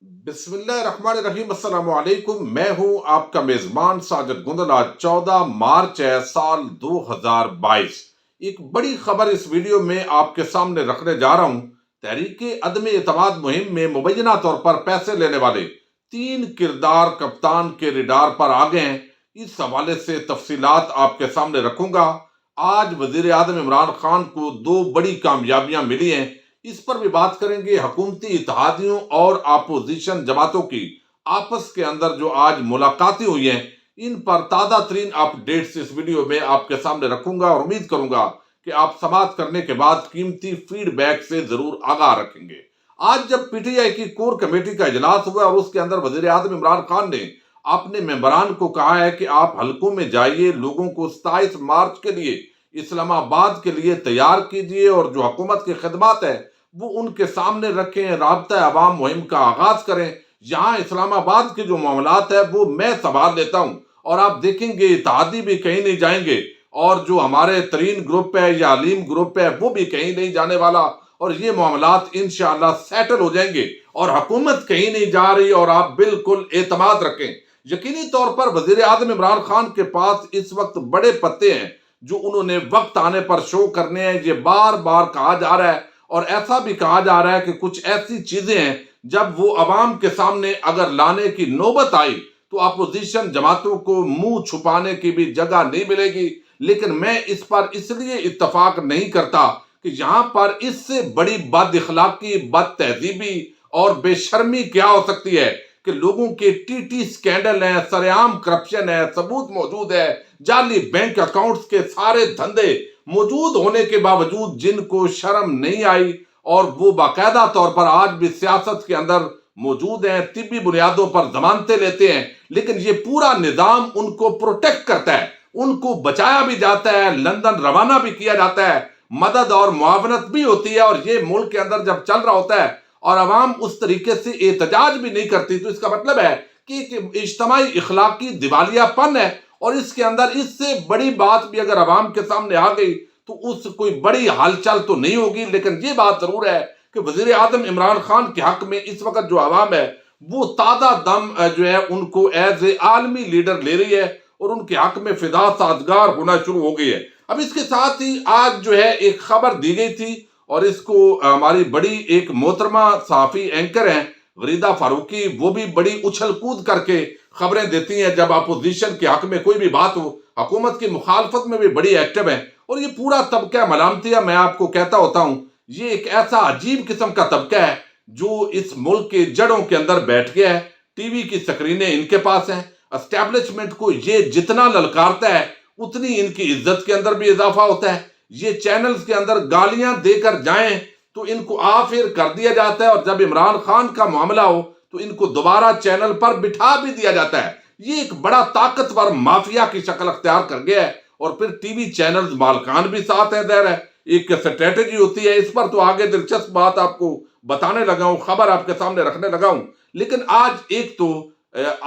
بسم اللہ الرحمن الرحیم، السلام علیکم۔ میں ہوں آپ کا میزبان ساجد گندل۔ آج 14 مارچ ہے، سال 2022۔ ایک بڑی خبر اس ویڈیو میں آپ کے سامنے رکھنے جا رہا ہوں۔ تحریک عدم اعتماد مہم میں مبینہ طور پر پیسے لینے والے 3 کردار کپتان کے ریڈار پر آ گئے ہیں۔ اس حوالے سے تفصیلات آپ کے سامنے رکھوں گا۔ آج وزیر اعظم عمران خان کو 2 بڑی کامیابیاں ملی ہیں، اس پر بھی بات کریں گے۔ حکومتی اتحادیوں اور اپوزیشن جماعتوں کی آپس کے اندر جو آج ملاقاتیں ہوئی ہیں، ان پر تازہ ترین اپ ڈیٹس اس ویڈیو میں آپ کے سامنے رکھوں گا، اور امید کروں گا کہ آپ سماعت کرنے کے بعد قیمتی فیڈ بیک سے ضرور آگاہ رکھیں گے۔ آج جب پی ٹی آئی کی کور کمیٹی کا اجلاس ہوا اور اس کے اندر وزیر اعظم عمران خان نے اپنے ممبران کو کہا ہے کہ آپ حلقوں میں جائیے، لوگوں کو 27 مارچ کے لیے اسلام آباد کے لیے تیار کیجیے، اور جو حکومت کی خدمات ہے وہ ان کے سامنے رکھیں، رابطہ عوام مہم کا آغاز کریں۔ یہاں اسلام آباد کے جو معاملات ہے وہ میں سنبھال لیتا ہوں، اور آپ دیکھیں گے اتحادی بھی کہیں نہیں جائیں گے، اور جو ہمارے ترین گروپ ہے یا علیم گروپ ہے وہ بھی کہیں نہیں جانے والا، اور یہ معاملات انشاءاللہ سیٹل ہو جائیں گے، اور حکومت کہیں نہیں جا رہی، اور آپ بالکل اعتماد رکھیں۔ یقینی طور پر وزیر اعظم عمران خان کے پاس اس وقت بڑے پتے ہیں جو انہوں نے وقت آنے پر شو کرنے ہیں۔ یہ بار بار کہا جا رہا ہے، اور ایسا بھی کہا جا رہا ہے کہ کچھ ایسی چیزیں ہیں جب وہ عوام کے سامنے اگر لانے کی نوبت آئی تو اپوزیشن جماعتوں کو منہ چھپانے کی بھی جگہ نہیں ملے گی۔ لیکن میں اس پر اس لیے اتفاق نہیں کرتا کہ یہاں پر اس سے بڑی بد اخلاقی، بد تہذیبی اور بے شرمی کیا ہو سکتی ہے کہ لوگوں کے ٹی ٹی سکینڈل ہیں، سرعام کرپشن ہے، ثبوت موجود ہے، جعلی بینک اکاؤنٹس کے سارے دھندے موجود ہونے کے باوجود جن کو شرم نہیں آئی، اور وہ باقاعدہ طور پر آج بھی سیاست کے اندر موجود ہیں، طبی بنیادوں پر ضمانتیں لیتے ہیں، لیکن یہ پورا نظام ان کو پروٹیکٹ کرتا ہے، ان کو بچایا بھی جاتا ہے، لندن روانہ بھی کیا جاتا ہے، مدد اور معاونت بھی ہوتی ہے، اور یہ ملک کے اندر جب چل رہا ہوتا ہے اور عوام اس طریقے سے احتجاج بھی نہیں کرتی، تو اس کا مطلب ہے کہ ایک اجتماعی اخلاقی دیوالیہ پن ہے۔ اور اس کے اندر اس سے بڑی بات بھی اگر عوام کے سامنے آ گئی تو اس کوئی بڑی ہلچل تو نہیں ہوگی، لیکن یہ بات ضرور ہے کہ وزیر اعظم عمران خان کے حق میں اس وقت جو عوام ہے وہ تازہ دم جو ہے ان کو ایز اے عالمی لیڈر لے رہی ہے، اور ان کے حق میں فدا سازگار ہونا شروع ہو گئی ہے۔ اب اس کے ساتھ ہی آج جو ہے ایک خبر دی گئی تھی، اور اس کو ہماری بڑی ایک محترمہ صحافی اینکر ہیں غریدہ فاروقی، وہ بھی بڑی اچھل کود کر کے خبریں دیتی ہیں جب اپوزیشن کے حق میں کوئی بھی بات ہو، حکومت کی مخالفت میں بھی بڑی ایکٹیو ہے، اور یہ پورا طبقہ ملامتیہ میں آپ کو کہتا ہوتا ہوں، یہ ایک ایسا عجیب قسم کا طبقہ ہے جو اس ملک کے جڑوں کے اندر بیٹھ گیا ہے۔ ٹی وی کی سکرینیں ان کے پاس ہیں، اسٹیبلشمنٹ کو یہ جتنا للکارتا ہے اتنی ان کی عزت کے اندر بھی اضافہ ہوتا ہے۔ یہ چینلز کے اندر گالیاں دے کر جائیں تو ان کو آفر کر دیا جاتا ہے، اور جب عمران خان کا معاملہ ہو تو ان کو دوبارہ چینل پر بٹھا بھی دیا جاتا ہے۔ یہ ایک بڑا طاقتور مافیا کی شکل اختیار کر گیا ہے، اور پھر ٹی وی چینلز مالکان بھی ساتھ ہیں، ظاہر ہے ایک اسٹریٹجی ہوتی ہے۔ اس پر تو آگے دلچسپ بات آپ کو بتانے لگا ہوں، خبر آپ کے سامنے رکھنے لگا ہوں، لیکن آج ایک تو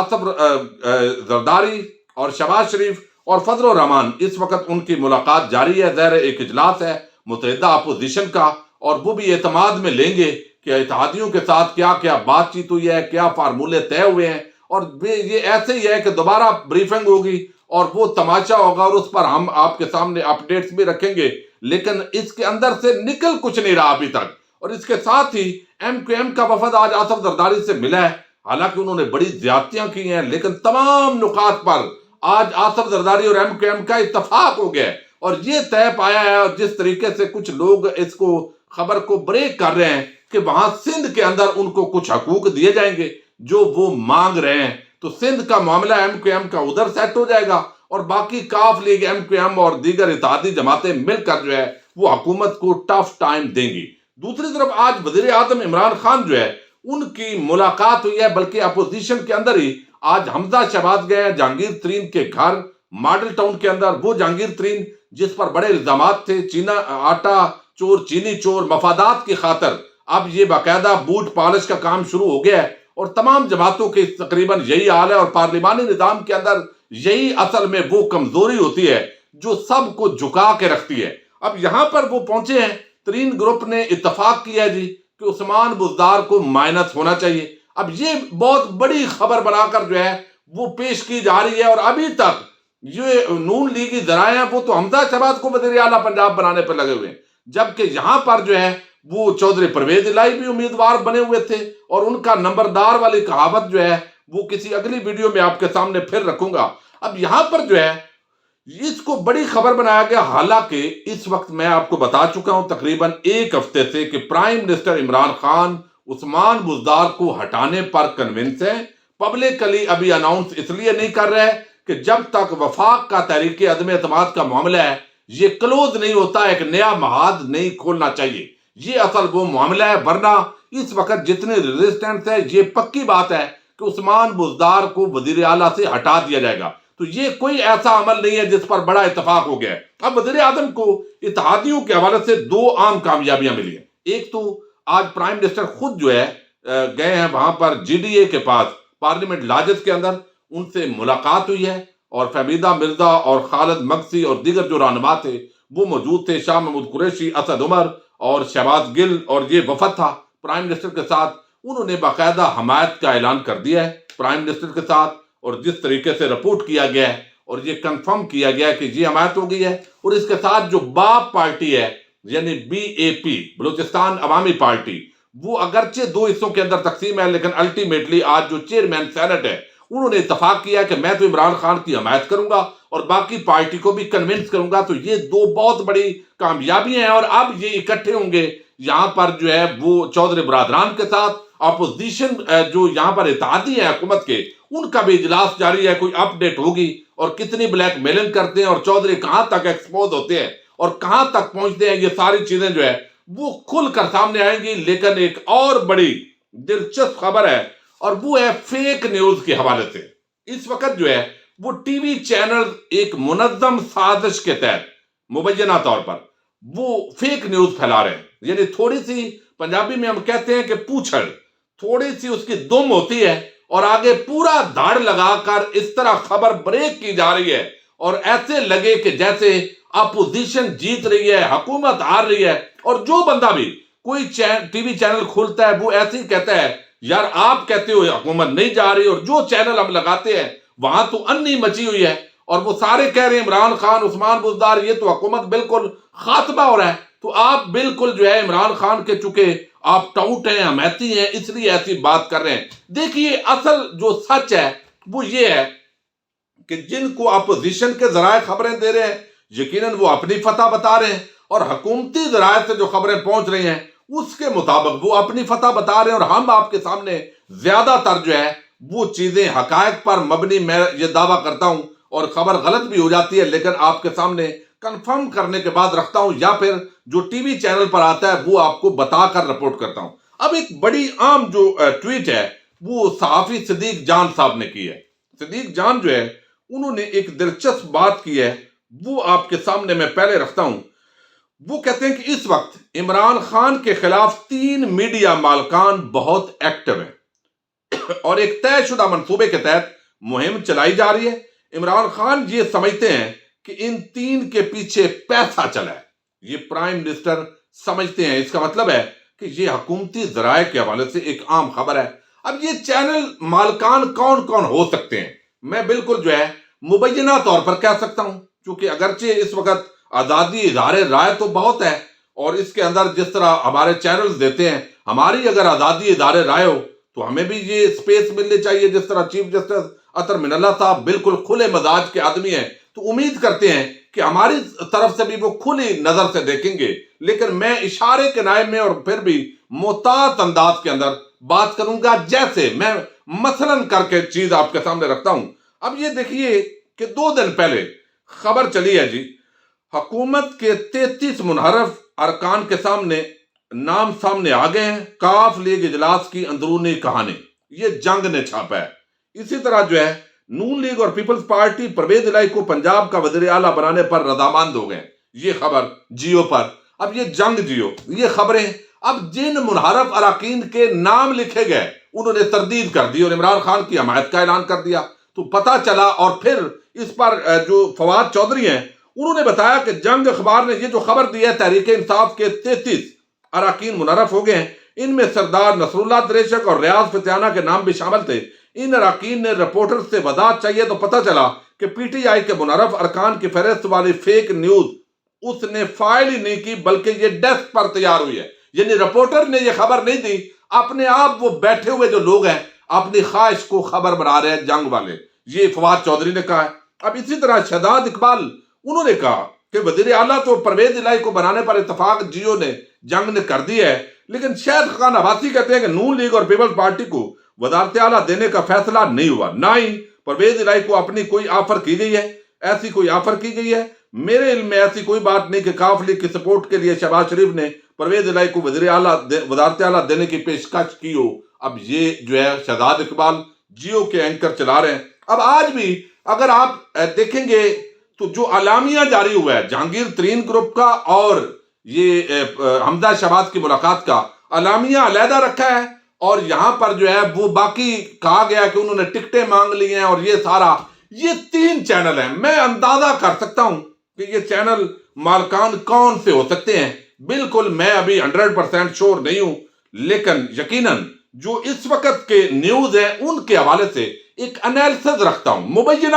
آصف زرداری اور شہباز شریف اور فضل الرحمان، اس وقت ان کی ملاقات جاری ہے، ظاہر ایک اجلاس ہے متحدہ اپوزیشن کا، اور وہ بھی اعتماد میں لیں گے کہ اتحادیوں کے ساتھ کیا کیا بات چیت ہوئی ہے، کیا فارمولے طے ہوئے ہیں، اور یہ ایسے ہی ہے کہ دوبارہ بریفنگ ہوگی اور وہ تماشا ہوگا، اور اس پر ہم آپ کے سامنے اپڈیٹس بھی رکھیں گے، لیکن اس کے اندر سے نکل کچھ نہیں رہا ابھی تک۔ اور اس کے ساتھ ہی ایم کیو ایم کا وفد آج آصف زرداری سے ملا ہے، حالانکہ انہوں نے بڑی زیادتیاں کی ہیں، لیکن تمام نکات پر آج آصف زرداری اور ایم کیو ایم کا اتفاق ہو گیا ہے، اور یہ طے پایا ہے، اور جس طریقے سے کچھ لوگ اس کو خبر کو بریک کر رہے ہیں کہ وہاں سندھ کے اندر ان کو کچھ حقوق دیے جائیں گے جو وہ مانگ رہے ہیں، تو سندھ کا معاملہ ایم کیو ایم کا ادھر سیٹ ہو جائے گا، اور باقی کاف لیگ، ایم کیو ایم اور دیگر اتحادی جماعتیں مل کر جو ہے وہ حکومت کو ٹف ٹائم دیں گی۔ دوسری طرف آج وزیر اعظم عمران خان جو ہے ان کی ملاقات ہوئی ہے، بلکہ اپوزیشن کے اندر ہی آج حمزہ شہباز گئے ہیں جہانگیر ترین کے گھر ماڈل ٹاؤن کے اندر۔ وہ جہانگیر ترین جس پر بڑے الزامات تھے، چینا آٹا چور، چینی چور، مفادات کی خاطر اب یہ باقاعدہ بوٹ پالش کا کام شروع ہو گیا ہے، اور تمام جماعتوں کے تقریباً یہی حال ہے، اور پارلیمانی نظام کے اندر یہی اصل میں وہ کمزوری ہوتی ہے جو سب کو جھکا کے رکھتی ہے۔ اب یہاں پر وہ پہنچے ہیں، ترین گروپ نے اتفاق کیا جی کہ عثمان بزدار کو مائنس ہونا چاہیے۔ اب یہ بہت بڑی خبر بنا کر جو ہے وہ پیش کی جا رہی ہے، اور ابھی تک یہ نون لیگی ذرائع ہیں وہ تو حمزہ شہباز کو وزیر اعلیٰ پنجاب بنانے پر لگے ہوئے ہیں، جبکہ یہاں پر جو ہے وہ چودھری پرویز الہی بھی امیدوار بنے ہوئے تھے، اور ان کا نمبردار والی کہاوت جو ہے وہ کسی اگلی ویڈیو میں آپ کے سامنے پھر رکھوں گا۔ اب یہاں پر جو ہے اس کو بڑی خبر بنایا گیا، حالانکہ اس وقت میں آپ کو بتا چکا ہوں تقریباً ایک ہفتے سے کہ پرائم منسٹر عمران خان عثمان بزدار کو ہٹانے پر کنونس ہیں۔ پبلکلی ابھی اناؤنس اس لیے نہیں کر رہے کہ جب تک وفاق کا تحریک عدم اعتماد کا معاملہ ہے یہ کلوز نہیں ہوتا، ایک نیا محاذ نہیں کھولنا چاہیے، یہ اصل وہ معاملہ ہے، ورنہ اس وقت جتنے ریزسٹنس ہے یہ پکی بات ہے کہ عثمان بزدار کو وزیر اعلیٰ سے ہٹا دیا جائے گا۔ تو یہ کوئی ایسا عمل نہیں ہے جس پر بڑا اتفاق ہو گیا ہے۔ اب وزیر اعظم کو اتحادیوں کے حوالے سے دو عام کامیابیاں ملی ہیں۔ ایک تو آج پرائم منسٹر خود جو ہے گئے ہیں وہاں پر جی ڈی اے کے پاس پارلیمنٹ لاجز کے اندر، ان سے ملاقات ہوئی ہے، اور فہمیدہ مرزا اور خالد مگسی اور دیگر جو رہنما تھے وہ موجود تھے، شاہ محمود قریشی، اسد عمر اور شہباز گل، اور یہ وفد تھا پرائم منسٹر کے ساتھ۔ انہوں نے باقاعدہ حمایت کا اعلان کر دیا ہے پرائم منسٹر کے ساتھ، اور جس طریقے سے رپورٹ کیا گیا ہے اور یہ کنفرم کیا گیا ہے کہ یہ حمایت ہو گئی ہے، اور اس کے ساتھ جو باپ پارٹی ہے یعنی بی اے پی بلوچستان عوامی پارٹی، وہ اگرچہ دو حصوں کے اندر تقسیم ہے لیکن الٹیمیٹلی آج جو چیئرمین سینٹ ہے انہوں نے اتفاق کیا کہ میں تو عمران خان کی حمایت کروں گا اور باقی پارٹی کو بھی کنونس کروں گا۔ تو یہ دو بہت بڑی کامیابیاں ہیں، اور اب یہ اکٹھے ہوں گے یہاں پر جو ہے وہ چودھری برادران کے ساتھ۔ اپوزیشن جو یہاں پر اتحادی ہے حکومت کے، ان کا بھی اجلاس جاری ہے، کوئی اپ ڈیٹ ہوگی، اور کتنی بلیک میلنگ کرتے ہیں اور چودھری کہاں تک ایکسپوز ہوتے ہیں اور کہاں تک پہنچتے ہیں، یہ ساری چیزیں جو ہے وہ کھل کر سامنے آئیں گی۔ لیکن ایک اور بڑی دلچسپ خبر ہے، اور وہ ہے فیک نیوز کے حوالے سے۔ اس وقت جو ہے وہ ٹی وی چینل ایک منظم سازش کے تحت مبینہ طور پر وہ فیک نیوز پھیلا رہے ہیں، یعنی تھوڑی سی پنجابی میں ہم کہتے ہیں کہ پوچھڑ، تھوڑی سی اس کی دم ہوتی ہے، اور آگے پورا دھاڑ لگا کر اس طرح خبر بریک کی جا رہی ہے، اور ایسے لگے کہ جیسے اپوزیشن جیت رہی ہے، حکومت ہار رہی ہے، اور جو بندہ بھی کوئی ٹی وی چینل کھولتا ہے وہ ایسے ہی کہتا ہے یار آپ کہتے ہو حکومت نہیں جا رہی، اور جو چینل ہم لگاتے ہیں وہاں تو انی مچی ہوئی ہے، اور وہ سارے کہہ رہے ہیں عمران خان عثمان بزدار یہ تو حکومت بالکل خاتمہ ہو رہا ہے۔ تو آپ بالکل جو ہے عمران خان کے چکے آپ ٹاؤٹ ہیں، حمیتی ہیں، اس لیے ایسی بات کر رہے ہیں۔ دیکھیے اصل جو سچ ہے وہ یہ ہے کہ جن کو اپوزیشن کے ذرائع خبریں دے رہے ہیں یقیناً وہ اپنی فتح بتا رہے ہیں، اور حکومتی ذرائع سے جو خبریں پہنچ رہی ہیں اس کے مطابق وہ اپنی فتح بتا رہے ہیں، اور ہم آپ کے سامنے زیادہ تر جو ہے وہ چیزیں حقائق پر مبنی، میں یہ دعویٰ کرتا ہوں، اور خبر غلط بھی ہو جاتی ہے لیکن آپ کے سامنے کنفرم کرنے کے بعد رکھتا ہوں، یا پھر جو ٹی وی چینل پر آتا ہے وہ آپ کو بتا کر رپورٹ کرتا ہوں۔ اب ایک بڑی عام جو ٹویٹ ہے وہ صحافی صدیق جان صاحب نے کی ہے۔ صدیق جان جو ہے انہوں نے ایک دلچسپ بات کی ہے، وہ آپ کے سامنے میں پہلے رکھتا ہوں۔ وہ کہتے ہیں کہ اس وقت عمران خان کے خلاف 3 میڈیا مالکان بہت ایکٹیو ہیں، اور ایک طے شدہ منصوبے کے تحت مہم چلائی جا رہی ہے۔ عمران خان یہ سمجھتے ہیں کہ ان 3 کے پیچھے پیسہ چلا ہے، یہ پرائم منسٹر سمجھتے ہیں۔ اس کا مطلب ہے کہ یہ حکومتی ذرائع کے حوالے سے ایک عام خبر ہے۔ اب یہ چینل مالکان کون کون ہو سکتے ہیں میں بالکل جو ہے مبینہ طور پر کہہ سکتا ہوں، کیونکہ اگرچہ اس وقت آزادی اظہار رائے تو بہت ہے، اور اس کے اندر جس طرح ہمارے چینلز دیتے ہیں، ہماری اگر آزادی اظہار رائے ہو تو ہمیں بھی یہ سپیس ملنی چاہیے۔ جس طرح چیف جسٹس اطہر من اللہ صاحب بالکل کھلے مزاج کے آدمی ہیں، تو امید کرتے ہیں کہ ہماری طرف سے بھی وہ کھلی نظر سے دیکھیں گے، لیکن میں اشارے کے نائب میں اور پھر بھی محتاط انداز کے اندر بات کروں گا، جیسے میں مثلاً کر کے چیز آپ کے سامنے رکھتا ہوں۔ اب یہ دیکھیے کہ 2 دن پہلے خبر چلی ہے جی، حکومت کے 33 منحرف ارکان کے نام سامنے آ گئے ہیں، کاف لیگ اجلاس کی اندرونی کہانی، یہ جنگ نے چھاپا ہے۔ اسی طرح جو ہے نون لیگ اور پیپلز پارٹی پرویز الہی کو پنجاب کا وزیر اعلیٰ بنانے پر رضامند ہو گئے، یہ خبر جیو پر۔ اب یہ جنگ جیو، یہ خبریں اب جن منحرف اراکین کے نام لکھے گئے انہوں نے تردید کر دی اور عمران خان کی حمایت کا اعلان کر دیا، تو پتہ چلا، اور پھر اس پر جو فواد چودھری ہیں انہوں نے بتایا کہ جنگ اخبار نے یہ جو خبر دی ہے تحریک انصاف کے 33 اراکین منحرف ہو گئے ہیں، ان میں سردار نصراللہ دریشک اور ریاض فتیانہ کے نام بھی شامل تھے۔ ان اراکین نے رپورٹر سے وضاحت چاہیے تو پتہ چلا کہ پی ٹی آئی کے منعرف ارکان کی فہرست والی فیک نیوز اس نے فائل ہی نہیں کی، بلکہ یہ ڈیسک پر تیار ہوئی ہے۔ یعنی رپورٹر نے یہ خبر نہیں دی، اپنے آپ وہ بیٹھے ہوئے جو لوگ ہیں اپنی خواہش کو خبر بنا رہے ہیں جنگ والے۔ یہ فواد چودھری نے کہا ہے۔ اب اسی طرح شہزاد اقبال انہوں نے کہا کہ وزیر اعلیٰ تو پرویز الہی کو بنانے پر اتفاق جیو نے جنگ نے کر دی ہے، لیکن شاہد خان عباسی کہتے ہیں کہ نون لیگ اور پیپلز پارٹی کو وزارت اعلیٰ دینے کا فیصلہ نہیں ہوا، نہ ہی پرویز الہی کو اپنی کوئی آفر کی گئی ہے، ایسی کوئی آفر کی گئی ہے۔ میرے علم میں ایسی کوئی بات نہیں کہ کاف لیگ کی سپورٹ کے لیے شہباز شریف نے پرویز الہی کو وزارت اعلیٰ دینے کی پیشکش کی ہو۔ اب یہ جو ہے شہزاد اقبال جیو کے اینکر چلا رہے ہیں۔ اب آج بھی اگر آپ دیکھیں گے تو جو اعلامیہ جاری ہوا ہے جہانگیر ترین گروپ کا اور یہ حمزہ شہباز کی ملاقات کا اعلامیہ علیحدہ رکھا ہے، اور یہاں پر جو ہے وہ باقی کہا گیا کہ انہوں نے ٹکٹیں مانگ لی ہیں، اور یہ سارا یہ 3 چینل ہیں۔ میں اندازہ کر سکتا ہوں کہ یہ چینل مالکان کون سے ہو سکتے ہیں، بالکل میں ابھی 100% شور نہیں ہوں، لیکن یقیناً جو اس وقت کے نیوز ہیں ان کے حوالے سے ایک انالیسز رکھتا ہوں، مبینہ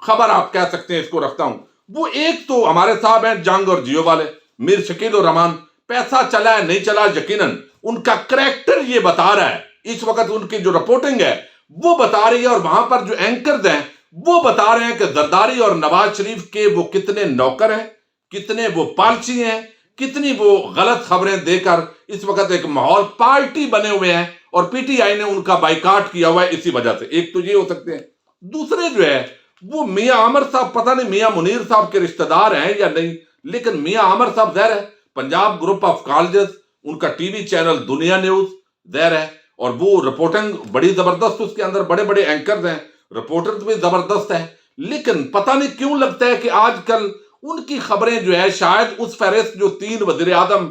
خبر آپ کہہ سکتے ہیں اس کو رکھتا ہوں۔ وہ ایک تو ہمارے صاحب ہیں جنگ اور جیو والے میر شکیل الرحمان، پیسہ چلا ہے نہیں چلا یقیناً ان کا کریکٹر یہ بتا رہا ہے، اس وقت ان کی جو رپورٹنگ ہے وہ بتا رہی ہے، اور وہاں پر جو اینکرز ہیں وہ بتا رہے ہیں کہ زرداری اور نواز شریف کے وہ کتنے نوکر ہیں، کتنے وہ پالچی ہیں، کتنی وہ غلط خبریں دے کر اس وقت ایک ماحول پارٹی بنے ہوئے ہیں، اور پی ٹی آئی نے ان کا بائیکاٹ کیا ہوا ہے اسی وجہ سے۔ ایک تو یہ ہو سکتے ہیں، دوسرے جو ہے وہ میاں عامر صاحب، پتہ نہیں میاں منیر صاحب کے رشتہ دار ہیں یا نہیں، لیکن میاں عامر صاحب ظاہر ہے پنجاب گروپ آف کالجز، ان کا ٹی وی چینل دنیا نیوز ظاہر ہے، اور وہ رپورٹنگ بڑی زبردست، اس کے اندر بڑے بڑے اینکرز ہیں، رپورٹرز بھی زبردست ہیں، لیکن پتہ نہیں کیوں لگتا ہے کہ آج کل ان کی خبریں جو ہے شاید اس فہرست جو 3 وزیر اعظم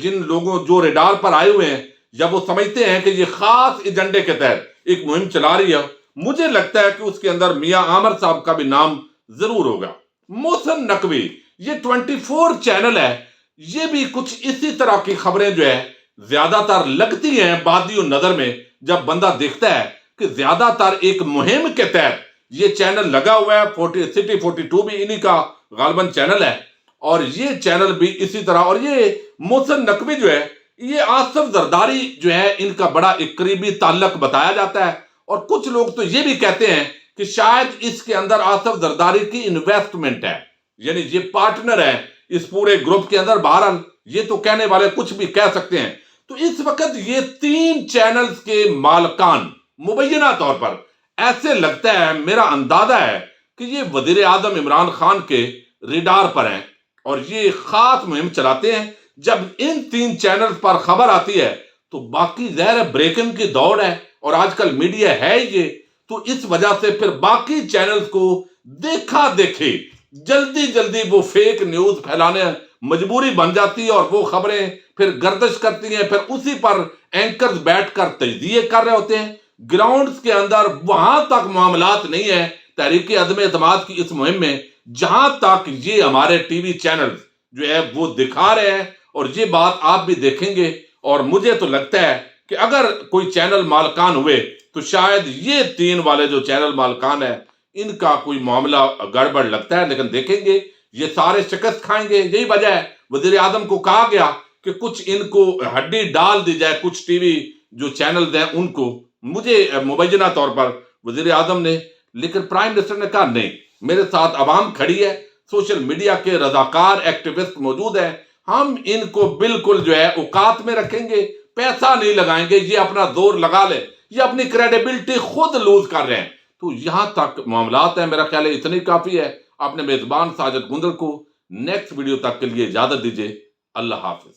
جن لوگوں جو ریڈار پر آئے ہوئے ہیں، جب وہ سمجھتے ہیں کہ یہ خاص ایجنڈے کے تحت ایک مہم چلا رہی ہے، مجھے لگتا ہے کہ اس کے اندر میاں عامر صاحب کا بھی نام ضرور ہوگا۔ محسن نقوی، یہ 24 چینل ہے، یہ بھی کچھ اسی طرح کی خبریں جو ہے زیادہ تر لگتی ہیں بادی نظر میں، جب بندہ دیکھتا ہے کہ زیادہ تر ایک مہم کے تحت یہ چینل لگا ہوا ہے۔ سٹی 42 بھی انہی کا غالباً چینل ہے، اور یہ چینل بھی اسی طرح، اور یہ محسن نقوی جو ہے یہ آصف زرداری جو ہے ان کا بڑا ایک قریبی تعلق بتایا جاتا ہے، اور کچھ لوگ تو یہ بھی کہتے ہیں کہ شاید اس کے اندر آصف زرداری کی انویسٹمنٹ ہے، یعنی یہ پارٹنر ہے اس پورے گروپ کے اندر۔ بہرحال یہ تو کہنے والے کچھ بھی کہہ سکتے ہیں۔ تو اس وقت یہ 3 چینلز کے مالکان مبینہ طور پر ایسے لگتا ہے، میرا اندازہ ہے کہ یہ وزیر اعظم عمران خان کے ریڈار پر ہیں، اور یہ خاص مہم چلاتے ہیں۔ جب ان 3 چینلز پر خبر آتی ہے تو باقی ظاہر بریکنگ کی دوڑ ہے، اور آج کل میڈیا ہے یہ، تو اس وجہ سے پھر باقی چینلز کو دیکھا دیکھے جلدی جلدی وہ فیک نیوز پھیلانے مجبوری بن جاتی ہے، اور وہ خبریں پھر گردش کرتی ہیں، پھر اسی پر اینکرز بیٹھ کر تجزیے کر رہے ہوتے ہیں۔ گراؤنڈز کے اندر وہاں تک معاملات نہیں ہیں تحریک عدم اعتماد کی اس مہم میں، جہاں تک یہ ہمارے ٹی وی چینلز جو ہے وہ دکھا رہے ہیں، اور یہ بات آپ بھی دیکھیں گے۔ اور مجھے تو لگتا ہے کہ اگر کوئی چینل مالکان ہوئے تو شاید یہ 3 والے جو چینل مالکان ہیں ان کا کوئی معاملہ گڑبڑ لگتا ہے، لیکن دیکھیں گے یہ سارے شکست کھائیں گے۔ یہی وجہ ہے وزیر اعظم کو کہا گیا کہ کچھ ان کو ہڈی ڈال دی جائے، کچھ ٹی وی جو چینلز ہیں ان کو۔ مجھے مبینہ طور پر وزیر اعظم نے، لیکن پرائم منسٹر نے کہا نہیں، میرے ساتھ عوام کھڑی ہے، سوشل میڈیا کے رضاکار ایکٹیوسٹ موجود ہیں، ہم ان کو بالکل جو ہے اوقات میں رکھیں گے، پیسہ نہیں لگائیں گے، یہ اپنا زور لگا لے، یہ اپنی کریڈیبلٹی خود لوز کر رہے ہیں۔ تو یہاں تک معاملات ہیں، میرا خیال ہے اتنی کافی ہے۔ اپنے میزبان ساجد گندر کو نیکسٹ ویڈیو تک کے لیے اجازت دیجیے۔ اللہ حافظ۔